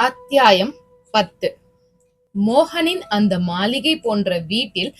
அத்தியாயம் 10. மோகனின் அந்த மாளிகை போன்ற வீட்டில்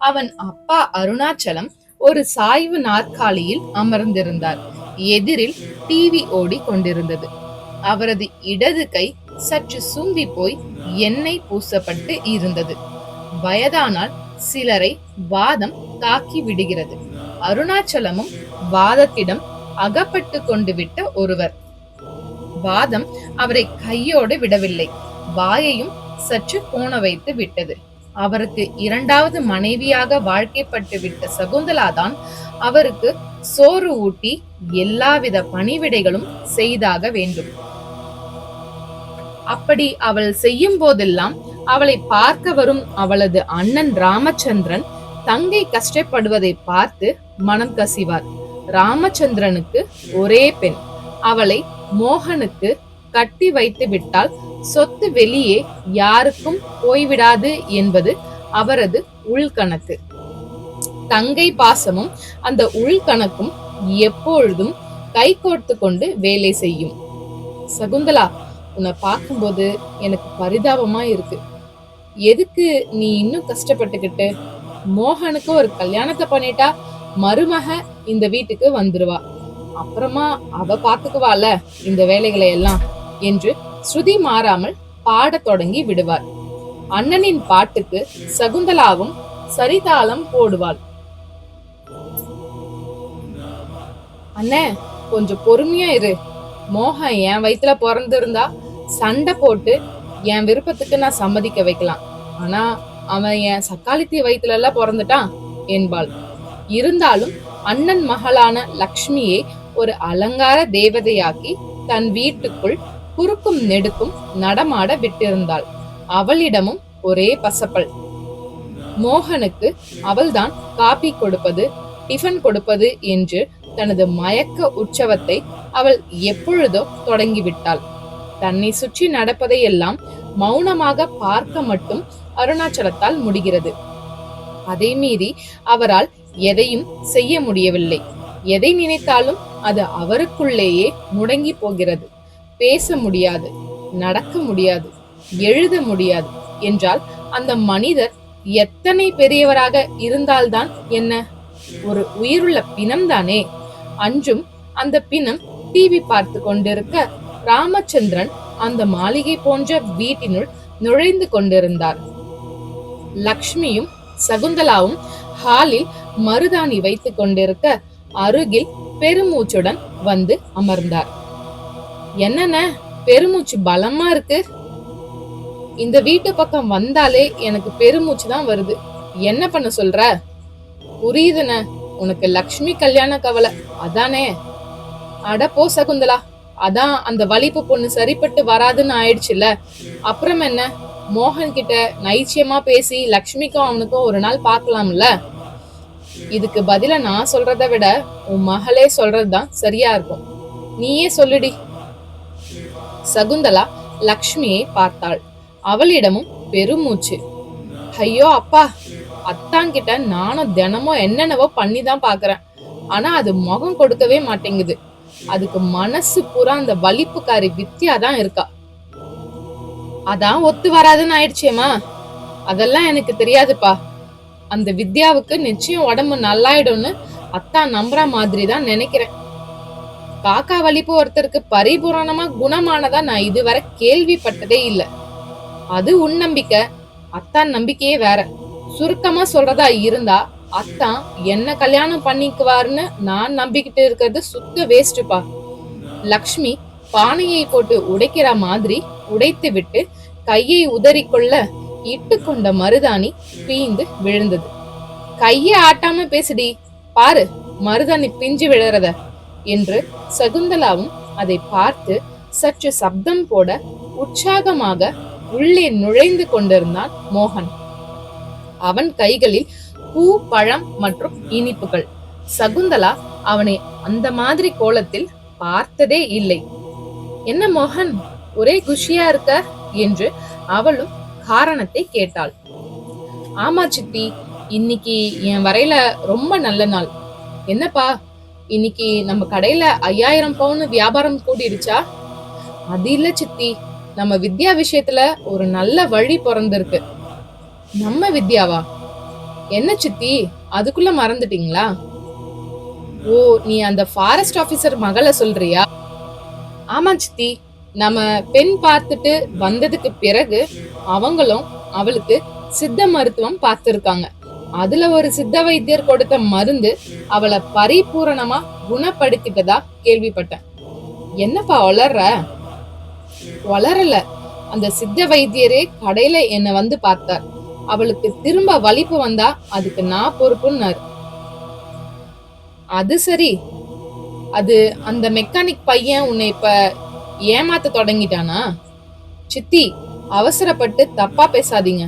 அவன் அப்பா அருணாச்சலம் ஒரு சாய்வு நாற்காலியில் அமர்ந்திருந்தார். எதிரில் டிவி ஓடி கொண்டிருந்தது. அவரது இடது கை சற்று சும்பி போய் எண்ணெய் பூசப்பட்டு இருந்தது. வயதானால் சிலரை வாதம் தாக்கி விடுகிறது. அருணாச்சலமும் வாதத்திடம் அகப்பட்டு கொண்டு விட்ட ஒருவர். வாதம் அவரை கையோடு விடவில்லை, வாயையும் சற்று கோண வைத்து விட்டது. அவருக்கு இரண்டாவது மனைவியாக வாழ்க்கைப்பட்டு விட்ட சகுந்தலாதான் அவருக்கு சோறு ஊட்டி எல்லாவித பணிவிடைகளும் செய்தாக வேண்டும். அப்படி அவள் செய்யும் போதெல்லாம் அவளை பார்க்க வரும் அவளது அண்ணன் ராமச்சந்திரன் தங்கை கஷ்டப்படுவதை பார்த்து மனம் கசிவார். ராமச்சந்திரனுக்கு ஒரே பெண். அவளை மோகனுக்கு கட்டி வைத்து விட்டால் சொத்து வெளியே யாருக்கும் போய்விடாது என்பது அவரது உள்கணக்கு. தங்கை பாசமும் அந்த உள்கணக்கும் எப்பொழுதும் கைகோர்த்து கொண்டு வேலை செய்யும். சகுந்தலா, உன்னை பார்க்கும்போது எனக்கு பரிதாபமா இருக்கு. எதுக்கு நீ இன்னும் கஷ்டப்பட்டுக்கிட்டு? மோகனுக்கு ஒரு கல்யாணத்தை பண்ணிட்டா மருமக இந்த வீட்டுக்கு வந்துருவா. அப்புறமா அவ பாத்துக்குவால இந்த வேலைகளை எல்லாம் என்று ஸ்ருதி மாறாமல் பாடத் தொடங்கி விடுவார். அண்ணனின் பாட்டுக்கு சகுந்தலாவும் சரிதாளம் போடுவாள். அண்ணே, கொஞ்சம் பொறுமையா இரு. மோகன் என் வயிற்றுல பிறந்திருந்தா சண்டை போட்டு என் விருப்பத்துக்கு நான் சம்மதிக்க வைக்கலாம். ஆனா அவன் என் சக்காலித்தி வயிற்றுல எல்லாம் பிறந்துட்டான் என்பாள். இருந்தாலும் அண்ணன் மகளான லக்ஷ்மியை ஒரு அலங்கார தேவதையாக்கி தன் வீட்டுக்குள் குறுக்கும் நெடுக்கும் நடமாட விட்டிருந்தாள். அவளிடமும் ஒரே பசப்பல். மோகனுக்கு அவள்தான் காபி கொடுப்பது, டிஃபன் கொடுப்பது என்று தனது மயக்க உற்சவத்தை அவள் எப்பொழுதோ தொடங்கிவிட்டாள். தன்னை சுற்றி நடப்பதையெல்லாம் மௌனமாக பார்க்க மட்டும் அருணாச்சலத்தால் முடிகிறது. அதை மீறி அவரால் எதையும் செய்ய முடியவில்லை. எதை நினைத்தாலும் அது அவருக்குள்ளேயே முடங்கி போகிறது. பேச முடியாது, நடக்க முடியாது, எழுத முடியாது என்றால் அந்த மனிதர் எத்தனை பெரியவராக இருந்தால்தான் என்ன? ஒரு உயிருள்ள பிணம் தானே. அன்றும் அந்த பிணம் டிவி பார்த்து கொண்டிருக்க ராமச்சந்திரன் அந்த மாளிகை போன்ற வீட்டினுள் நுழைந்து கொண்டிருந்தார். லக்ஷ்மியும் சகுந்தலாவும் ஹாலில் மருதாணி வைத்துக் கொண்டிருக்க அருகில் பெருமூச்சுடன் வந்து அமர்ந்தார். என்னென்ன பெருமூச்சு பலமா இருக்கு? இந்த வீட்டு பக்கம் வந்தாலே எனக்கு பெருமூச்சு தான் வருது. என்ன பண்ண சொல்ற? புரியுதுன, உனக்கு லக்ஷ்மி கல்யாண கவலை அதானே? அட போ சகுந்தலா, அதான் அந்த வலிப்பு பொண்ணு சரிப்பட்டு வராதுன்னு ஆயிடுச்சுல்ல. அப்புறம் என்ன? மோகன் கிட்ட நைச்சியமா பேசி லக்ஷ்மிக்கும் அவனுக்கும் ஒரு நாள் பார்க்கலாம்ல. இதுக்கு பதிலா நான் சொல்றதை விட உன் மகளே சொல்றதுதான் சரியா இருக்கும். நீயே சொல்லுடி. சகுந்தலா லக்ஷ்மியை பார்த்தாள். அவளிடமும் பெருமூச்சு. ஐயோ அப்பா, அத்தாங்கிட்ட நானும் தினமும் என்னென்னவோ பண்ணிதான் பாக்குறேன். ஆனா அது முகம் கொடுக்கவே மாட்டேங்குது. அதுக்கு மனசு பூரா அந்த வலிப்புக்காரி வித்தியாதான் இருக்கா. அதான் ஒத்து வராதுன்னு ஆயிடுச்சேமா. அதெல்லாம் எனக்கு தெரியாதுப்பா. அந்த வித்யாவுக்கு நிச்சயம் உடம்பு நல்லாயிடும்னு அத்தான் நம்புற மாதிரி தான் நினைக்கிறேன். காக்கா வலிப்பு ஒருத்தருக்கு பரிபூரணமா குணமானதா நான் இதுவரை கேள்விப்பட்டதே இல்லை. அது உன் நம்பிக்கை, அத்தான் நம்பிக்கையே வேற. சுருக்கமா சொல்றதா இருந்தா அத்தான் என்ன கல்யாணம் பண்ணிக்குவாருன்னு நான் நம்பிக்கிட்டு இருக்கிறது சுத்த வேஸ்டுப்பா. லக்ஷ்மி பானையை போட்டு உடைக்கிற மாதிரி உடைத்து விட்டு கையை உதறிக்கொள்ள இட்டு கொண்ட மருதாணி பீந்து விழுந்தது. கையை ஆட்டாம பேசுடி, பாரு மருதாணி பிஞ்சு விழுறத என்று சகுந்தலாவும் அதை பார்த்து சற்று சப்தம் போட உற்சாகமாக உள்ளே நுழைந்து கொண்டிருந்தான் மோகன். அவன் கைகளில் பூ, பழம் மற்றும் இனிப்புகள். சகுந்தலா அவனை அந்த மாதிரி கோலத்தில் பார்த்ததே இல்லை. என்ன மோகன், ஒரே குஷியா இருக்க என்று அவளும் காரணத்தை கேட்டாள். ஆமா சித்தி, இன்னைக்கு என் வரையில ரொம்ப நல்ல நாள். என்னப்பா, இன்னைக்கு நம்ம கடையில 5000 பவுன் வியாபாரம் கூடிருச்சா? அது இல்ல சித்தி, நம்ம வித்யா விஷயத்துல ஒரு நல்ல வழி பிறந்திருக்கு. நம்ம வித்யாவா? என்ன சித்தி, அதுக்குள்ள மறந்துட்டீங்களா? ஓ, நீ அந்த ஃபாரஸ்ட் ஆபீசர் மகளை சொல்றியா? ஆமா சித்தி. நம்ம பெண் பார்த்துட்டு வந்ததுக்கு பிறகு அவங்களும் அவளுக்கு சித்த மருத்துவம் பார்த்திருக்காங்க. அதுல ஒரு சித்த வைத்தியர் கொடுத்த மருந்து அவளை பரிபூரணமா குணப்படுத்திட்டதா கேள்விப்பட்டேன். என்னப்பா வளர்ற? வளரல. அந்த சித்த வைத்தியரே கடையில என்ன வந்து பார்த்தார். அவளுக்கு திரும்ப வலிப்பு வந்தா அதுக்கு நான் பொறுப்புன்னாரு. அது சரி. அது அந்த மெக்கானிக் பையன் உன்னை இப்ப ஏமாத்த தொடங்கிட்டானா? சித்தி, அவசரப்பட்டு தப்பா பேசாதீங்க.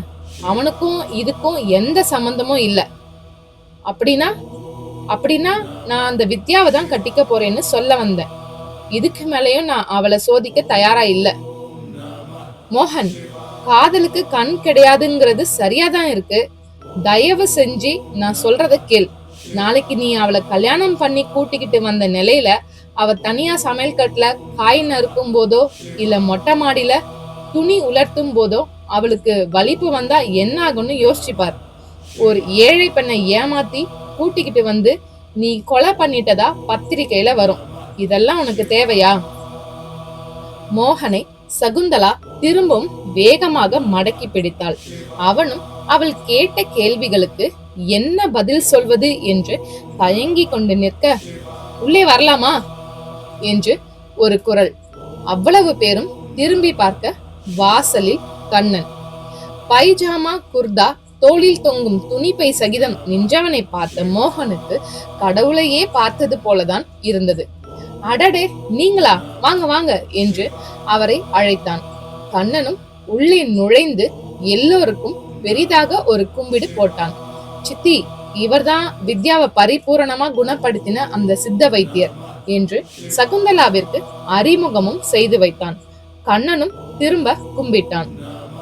அவனுக்கும் இதுக்கும் எந்த சம்பந்தமும் இல்ல. அப்படின்னா அப்படின்னா நான் அந்த வித்யாவை தான் கட்டிக்க போறேன்னு சொல்ல வந்தேன். இதுக்கு மேலயும் நான் அவளை சோதிக்க தயாரா இல்ல. மோகன், காதலுக்கு கண் கிடையாதுங்கிறது சரியாதான் இருக்கு. தயவு செஞ்சு நான் சொல்றத கேள். நாளைக்கு நீ அவளை கல்யாணம் பண்ணி கூட்டிக்கிட்டு வந்த நிலையில அவ தனியா சமையல் கட்டுல காய் நறுக்கும் போதோ இல்ல மொட்டை மாடியில துணி உலர்த்தும் போதோ அவளுக்கு வலிப்பு வந்தா என்ன ஆகும்னு யோசிச்சுப்பார். ஒரு ஏழை பெண்ணை ஏமாத்தி கூட்டிக்கிட்டு வந்து நீ கொலை பண்ணிட்டதா பத்திரிக்கையில வரும். இதெல்லாம் உனக்கு தேவையா? மோகனை சகுந்தலா திரும்பவும் வேகமாக மடக்கி பிடித்தாள். அவனும் அவள் கேட்ட கேள்விகளுக்கு என்ன பதில் சொல்வது என்று தயங்கி கொண்டு நிற்க, உள்ளே வரலாமா என்று ஒரு குரல். அவ்வளவு பேரும் திரும்பி பார்க்க வாசலில் கண்ணன் பைஜாமா குர்தா தோளில் தொங்கும் துணிப்பை சகிதம் நின்றவனை பார்த்த மோகனுக்கு கடவுளையே பார்த்தது போலதான் இருந்தது. அடடே, நீங்களா? வாங்க வாங்க என்று அவரை அழைத்தான். கண்ணனும் உள்ளே நுழைந்து எல்லோருக்கும் பெரிதாக ஒரு கும்பிடு போட்டான். சித்தி, இவர்தான் வித்யாவை பரிபூரணமா குணப்படுத்தின அந்த சித்த வைத்தியர் என்று சகுந்தலாவிற்கு அறிமுகமும் செய்து வைத்தான். கண்ணனும் திரும்ப கும்பிட்டான்.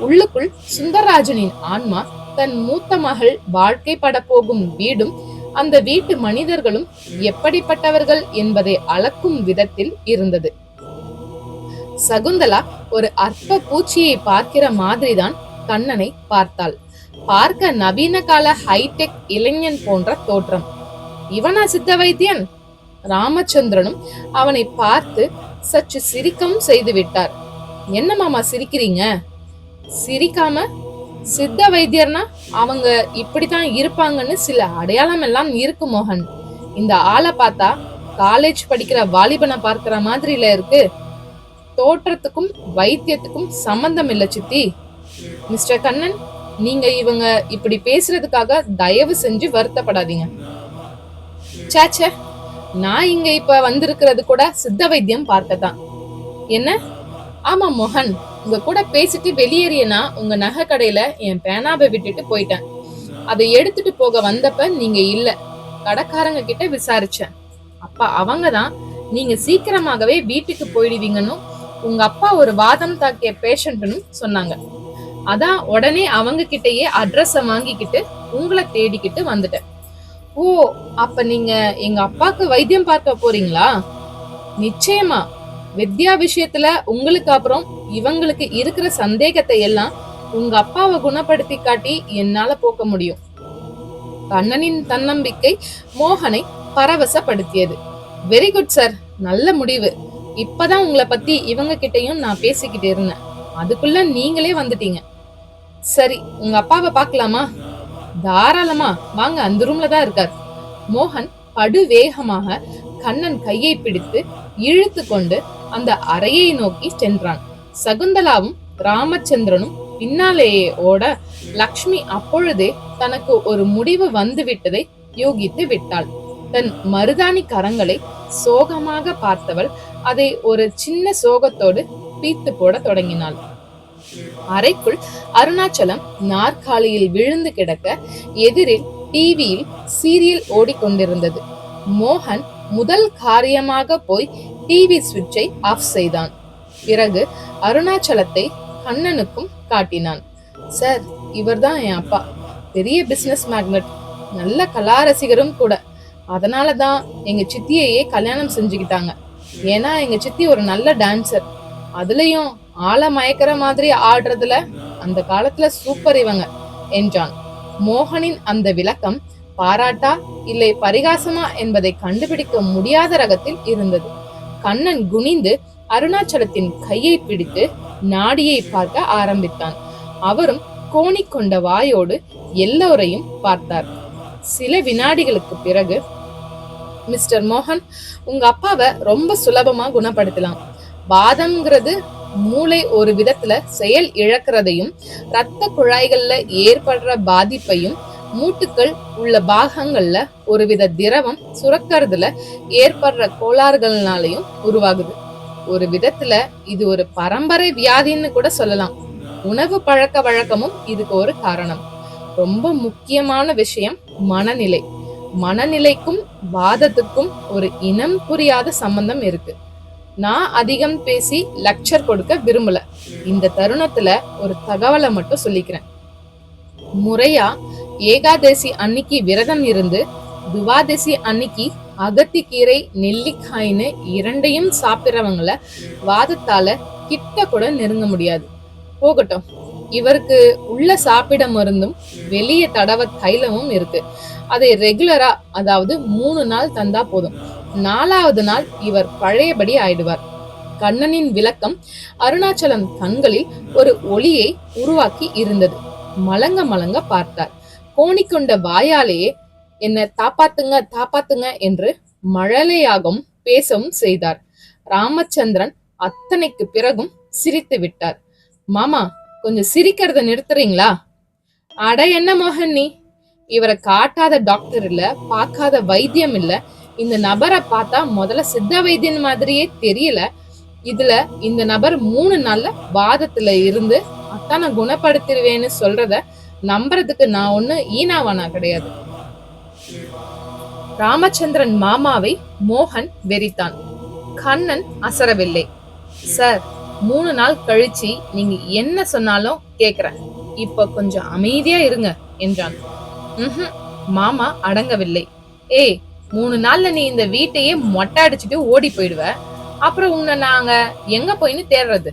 உள்ளுக்குள் சுந்தரராஜனின் ஆன்மா தன் மூத்த மகள் வாழ்க்கைப்பட போகும் வீடும் அந்த வீட்டு மனிதர்களும் எப்படிப்பட்டவர்கள் என்பதை அளக்கும் விதத்தில் இருந்தது. சகுந்தலா ஒரு அற்ப பூச்சியை பார்க்கிற மாதிரிதான் கண்ணனை பார்த்தாள். பார்க்க நவீன கால ஹைடெக் இளைஞன் போன்ற தோற்றம். இவனா சித்த வைத்தியன்? ராமச்சந்திரனும் அவனை பார்த்து சற்று சிரிக்கவும் செய்து விட்டார். என்ன மாமா சிரிக்கிறீங்க? சிரிக்காம, சித்த வைத்தியர்னா அவங்க இப்படித்தான் இருப்பாங்கன்னு சில அடையாளம் எல்லாம் இருக்கு மோகன். இந்த ஆளை பார்த்தா காலேஜ் படிக்கிற வாலிபனை பார்க்கிற மாதிரில இருக்கு. தோற்றத்துக்கும் வைத்தியத்துக்கும் சம்பந்தம் இல்ல சித்தி. மிஸ்டர் கண்ணன், நீங்க இவங்க இப்படி பேசுறதுக்காக தயவு செஞ்சு வருத்தப்படாதீங்க. சேச்சே, நான் இங்க இப்ப வந்திருக்கிறது கூட சித்த வைத்தியம் பார்க்கத்தான். என்ன? ஆமா மோகன், உங்க கூட பேசிட்டு வெளியேறியனா உங்க நகை கடையில என் பேனாவை விட்டுட்டு போயிட்டேன். அதை எடுத்துட்டு போக வந்தப்ப நீங்க இல்ல. கடைக்காரங்க கிட்ட விசாரிச்சேன். அப்ப அவங்கதான் நீங்க சீக்கிரமாகவே வீட்டுக்கு போயிடுவீங்கன்னு, உங்க அப்பா ஒரு வாதம் தாக்கிய பேஷண்ட்னு சொன்னாங்க. அதான் உடனே அவங்க கிட்டயே அட்ரஸ வாங்கிக்கிட்டு உங்களை தேடிக்கிட்டு வந்துட்டேன். ஓ, அப்ப நீங்க எங்க அப்பாக்கு வைத்தியம் பார்க்க போறீங்களா? நிச்சயமா. வித்யா விஷயத்துல உங்களுக்கு அப்புறம் இவங்களுக்கு இருக்கிற சந்தேகத்தை எல்லாம் உங்க அப்பாவை குணப்படுத்தி காட்டி என்னால போக்க முடியும். கண்ணனின் தன்னம்பிக்கை மோகனை பரவசப்படுத்தியது. வெரி குட் சார், நல்ல முடிவு. இப்பதான் உங்களை பத்தி இவங்க கிட்டையும் நான் பேசிக்கிட்டு இருந்தேன். அதுக்குள்ள நீங்களே வந்துட்டீங்க. சரி, உங்க அப்பாவை பார்க்கலாமா? தாராளமா வாங்க, அந்த ரூம்ல தான் இருக்கார். மோகன் படு வேகமாக கண்ணன் கையை பிடித்து இழுத்து கொண்டு அந்த அறையை நோக்கி சென்றான். சகுந்தலாவும் ராமச்சந்திரனும் பின்னாலேயே ஓட லக்ஷ்மி அப்பொழுதே தனக்கு ஒரு முடிவு வந்து விட்டதை யூகித்து விட்டாள். தன் மருதாணி கரங்களை சோகமாக பார்த்தவள் அதை ஒரு சின்ன சோகத்தோடு பீத்து போட தொடங்கினாள். அறைக்குள் அருணாச்சலம் நாற்காலியில் விழுந்து கிடக்க எதிரில் டிவியில் சீரியல் ஓடிக்கொண்டிருந்தது. மோகன் முதல் காரியமாக போய் டிவி சுவிட்சை ஆஃப் செய்தான். பிறகு அருணாச்சலத்தை கண்ணனுக்கும் காட்டினான். சார், இவர்தான் என் அப்பா. பெரிய பிசினஸ் மேக்னட், நல்ல கலா ரசிகரும் கூட. அதனாலதான் எங்க சித்தியையே கல்யாணம் செஞ்சுக்கிட்டாங்க. ஏன்னா எங்க சித்தி ஒரு நல்ல டான்சர். அதுலயும் ஆள மயக்கிற மாதிரி ஆடுறதுல அந்த காலத்துல சூப்பர் இவங்க என்றான். மோகனின் அந்த விளக்கம் பாராட்டா இல்லை பரிகாசமா என்பதை கண்டுபிடிக்க முடியாத ரகத்தில் இருந்தது. கண்ணன் குனிந்து அருணாச்சலத்தின் கையை பிடித்து நாடியை பார்க்க ஆரம்பித்தான். அவரும் கோணிக்கொண்ட வாயோடு எல்லோரையும் பார்த்தார். சில வினாடிகளுக்கு பிறகு, மிஸ்டர் மோகன், உங்க அப்பாவை ரொம்ப சுலபமா குணப்படுத்தலாம். வாதம்ங்கிறது மூளை ஒரு விதத்துல செயல் இழக்கிறதையும் இரத்த குழாய்கள்ல ஏற்படுற பாதிப்பையும் மூட்டுக்கள் உள்ள பாகங்கள்ல ஒருவித திரவம் சுரக்கிறதுல ஏற்படுற கோளாறுகள்னாலையும் உருவாகுது. ஒரு விதத்துல இது ஒரு பரம்பரை வியாதின்னு கூட சொல்லலாம். உணவு பழக்க வழக்கமும் இதுக்கு ஒரு காரணம். ரொம்ப முக்கியமான விஷயம் மனநிலை. மனநிலைக்கும் வாதத்துக்கும் ஒரு இனம் புரியாத சம்பந்தம் இருக்கு. நான் அதிகம் பேசி லெக்சர் கொடுக்க விரும்பல. இந்த தருணத்துல ஒரு தகவலை மட்டும் சொல்லிக்கிறேன். முறையா ஏகாதசி அன்னைக்கு விரதம் இருந்து துவாதசி அன்னைக்கு அகத்திக்கீரை நெல்லிக்காய்னு இரண்டையும் சாப்பிடுறவங்கள வாதத்தால கிட்ட கூட நெருங்க முடியாது. போகட்டும், இவருக்கு உள்ள சாப்பிட மருந்தும் வெளியே தடவ தைலமும் இருக்கு. அதை ரெகுலரா, அதாவது 3 நாள் தந்தா போதும். 4வது நாள் இவர் பழையபடி ஆயிடுவார். கண்ணனின் விளக்கம் அருணாச்சலம் கண்களில் ஒரு ஒளியை உருவாக்கி இருந்தது. மலங்க மலங்க பார்த்தார். கோணிக்கொண்ட வாயாலேயே என்ன தாப்பாத்துங்க தாப்பாத்துங்க என்று மழலையாகவும் பேசவும் செய்தார். ராமச்சந்திரன் அத்தனைக்கு பிறகும் சிரித்து விட்டார். மாமா, கொஞ்சம் சிரிக்கிறத நிறுத்துறீங்களா? அட என்ன மோகன் நீ, இவரை காட்டாத டாக்டர் இல்ல, பார்க்காத வைத்தியம் இல்ல. இந்த நபரை பார்த்தா முதல்ல சித்த வைத்தியன் மாதிரியே தெரியல. இதுல இந்த நபர் 3 நாள்ல வாதத்துல இருந்து அத்தான குணப்படுத்திடுவேன்னு சொல்றத நம்புறதுக்கு நான் ஒண்ணு ஈனாவானா கிடையாது. ராமச்சந்திரன் மாமாவை மோகன் வெறித்தான். கண்ணன் அசரவில்லை. சார், 3 நாள் கழிச்சு நீங்க என்ன சொன்னாலும் கேக்குறேன். இப்ப கொஞ்சம் அமைதியா இருங்க என்றான். மாமா அடங்கவில்லை. ஏய், 3 நாள்ல நீ இந்த வீட்டையே மொட்டை அடிச்சுட்டு ஓடி போயிடுவ. அப்புறம் உன்னை நாங்க எங்க போயின்னு தேடுறது?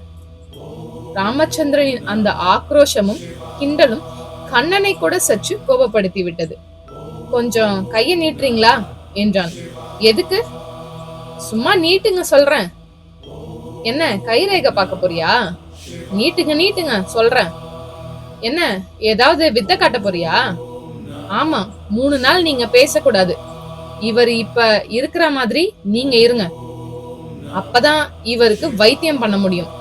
ராமச்சந்திரனின் அந்த ஆக்ரோஷமும் கிண்டலும் கண்ணனை கூட சற்று கோபப்படுத்தி விட்டது. கொஞ்சம் கைய நீட்டுறீங்களா என்றான். எதுக்கு? சும்மா நீட்டுங்க சொல்றேன். என்ன கைரேகை பார்க்க போறியா? நீட்டுங்க நீட்டுங்க சொல்றேன். என்ன ஏதாவது வித்த காட்ட போறியா? ஆமா, 3 நாள் நீங்க பேசக்கூடாது. இவர் இப்ப இருக்கிற மாதிரி நீங்க இருங்க, அப்பதான் இவருக்கு வைத்தியம் பண்ண முடியும்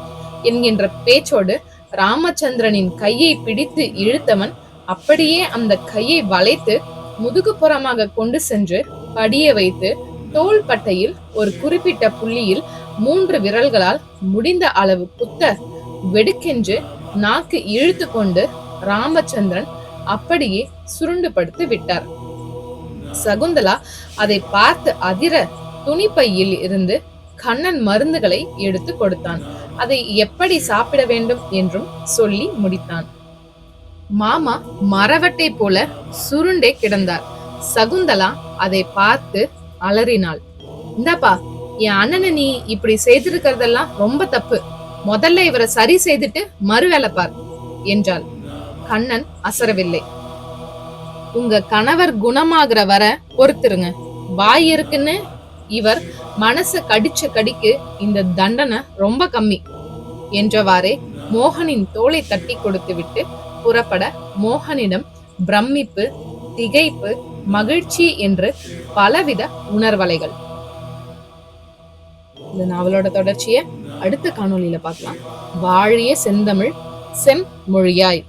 என்கின்ற பேச்சோடு ராமச்சந்திரனின் கையை பிடித்து இழுத்தவன் அப்படியே அந்த கையை வளைத்து முதுகுப்புறமாக கொண்டு சென்று படிய வைத்து தோள்பட்டையில் ஒரு குறிப்பிட்ட புள்ளியில் 3 விரல்களால் முடிந்த அளவு குத்த வெடுக்கென்று நாக்கு இழுத்து கொண்டு ராமச்சந்திரன் அப்படியே சுருண்டு படுத்து விட்டார். சகுந்தலா அதை பார்த்து அதிர துணிப்பையில் இருந்து கண்ணன் மருந்துகளை எடுத்து கொடுத்தான். அதை எப்படி சாப்பிட வேண்டும் என்றும் சொல்லி முடித்தான். மாமா மரவட்டை போல சுருண்டே கிடந்தார். சகுந்தலா அதை பார்த்து அலறினாள். இந்தாப்பா, என் அண்ணனை நீ இப்படி செய்திருக்கிறதெல்லாம் ரொம்ப தப்பு. முதல்ல இவரை சரி செய்துட்டு மறுவேலை பார் என்றாள். கண்ணன் அசரவில்லை. உங்க கணவர் குணமாகிற வர பொறுத்துருங்க. வாய் இருக்குன்னு இவர் மனச கடிச்ச கடிக்கு இந்த தண்டனை ரொம்ப கம்மி என்றவாறே மோகனின் தோளை தட்டி கொடுத்து விட்டு புறப்பட மோகனிடம் பிரமிப்பு, திகைப்பு, மகிழ்ச்சி என்று பலவித உணர்வலைகள். இந்த நாவலோட தொடர்ச்சியை அடுத்த காணொளியில பார்க்கலாம். வாழிய செந்தமிழ் செம்மொழியாய்.